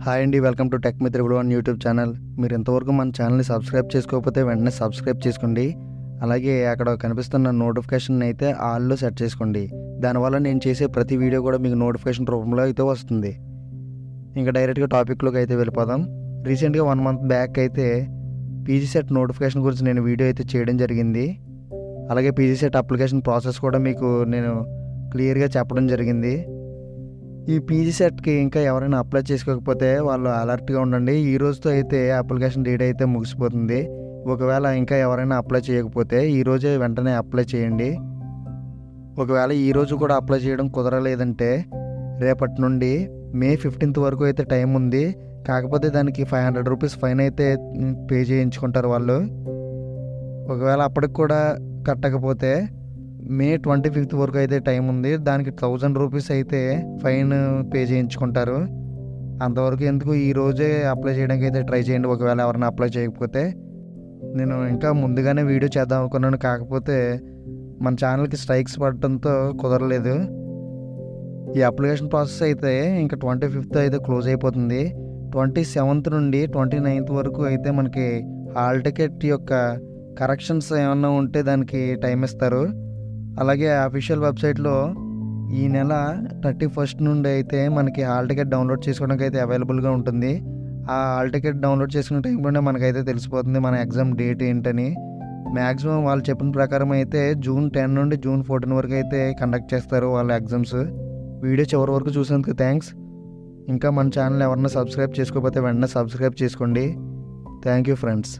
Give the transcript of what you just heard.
Hi అండి, welcome to tech మిత్ర one YouTube channel. మీరు ఇంతవరకు మన ఛానల్ని సబ్స్క్రైబ్ చేసుకోకపోతే వెంటనే సబ్స్క్రైబ్ చేసుకోండి. అలాగే అక్కడ కనిపిస్తున్న నోటిఫికేషన్ అయితే ఆల్లో సెట్ చేసుకోండి. దానివల్ల నేను చేసే ప్రతి వీడియో కూడా మీకు నోటిఫికేషన్ రూపంలో అయితే వస్తుంది. ఇంకా డైరెక్ట్గా టాపిక్లోకి అయితే వెళ్ళిపోదాం. రీసెంట్గా 1 మంత్ బ్యాక్ అయితే పీజీ సెట్ నోటిఫికేషన్ గురించి నేను వీడియో అయితే చేయడం జరిగింది. అలాగే పీజీ సెట్ అప్లికేషన్ ప్రాసెస్ కూడా మీకు నేను క్లియర్గా చెప్పడం జరిగింది. ఈ పీజీ సెట్కి ఇంకా ఎవరైనా అప్లై చేసుకోకపోతే వాళ్ళు అలర్ట్గా ఉండండి. ఈ రోజుతో అయితే అప్లికేషన్ డేట్ అయితే ముగిసిపోతుంది. ఒకవేళ ఇంకా ఎవరైనా అప్లై చేయకపోతే ఈరోజే వెంటనే అప్లై చేయండి. ఒకవేళ ఈరోజు కూడా అప్లై చేయడం కుదరలేదంటే రేపటి నుండి మే 15th వరకు అయితే టైం ఉంది. కాకపోతే దానికి 500 రూపీస్ ఫైన్ అయితే పే చేయించుకుంటారు వాళ్ళు. ఒకవేళ అప్పటికి కూడా కట్టకపోతే మే 25th వరకు అయితే టైం ఉంది. దానికి 1000 రూపీస్ అయితే ఫైన్ పే చేయించుకుంటారు. అంతవరకు ఎందుకు, ఈరోజే అప్లై చేయడానికి అయితే ట్రై చేయండి. ఒకవేళ ఎవరైనా అప్లై చేయకపోతే నేను ఇంకా ముందుగానే వీడియో చేద్దాం అనుకున్నాను, కాకపోతే మన ఛానల్కి స్ట్రైక్స్ పడటంతో కుదరలేదు. ఈ అప్లికేషన్ ప్రాసెస్ అయితే ఇంకా 25th అయితే క్లోజ్ అయిపోతుంది. 27th నుండి 29th వరకు అయితే మనకి హాల్ టికెట్ యొక్క కరెక్షన్స్ ఏమన్నా ఉంటే దానికి టైం ఇస్తారు. అలాగే అఫీషియల్ వెబ్సైట్లో ఈ నెల 31st నుండి అయితే మనకి హాల్ టికెట్ డౌన్లోడ్ చేసుకోవడానికి అయితే అవైలబుల్గా ఉంటుంది. ఆ హాల్ టికెట్ డౌన్లోడ్ చేసుకునే టైంలోనే మనకైతే తెలిసిపోతుంది మన ఎగ్జామ్ డేట్ ఏంటని. మ్యాక్సిమం వాళ్ళు చెప్పిన ప్రకారం అయితే June 10 నుండి June 14 వరకు అయితే కండక్ట్ చేస్తారు వాళ్ళ ఎగ్జామ్స్. వీడియో చివరి వరకు చూసినందుకు థ్యాంక్స్. ఇంకా మన ఛానల్ ఎవరన్నా సబ్స్క్రైబ్ చేసుకోకపోతే వెంటనే సబ్స్క్రైబ్ చేసుకోండి. Thank you friends.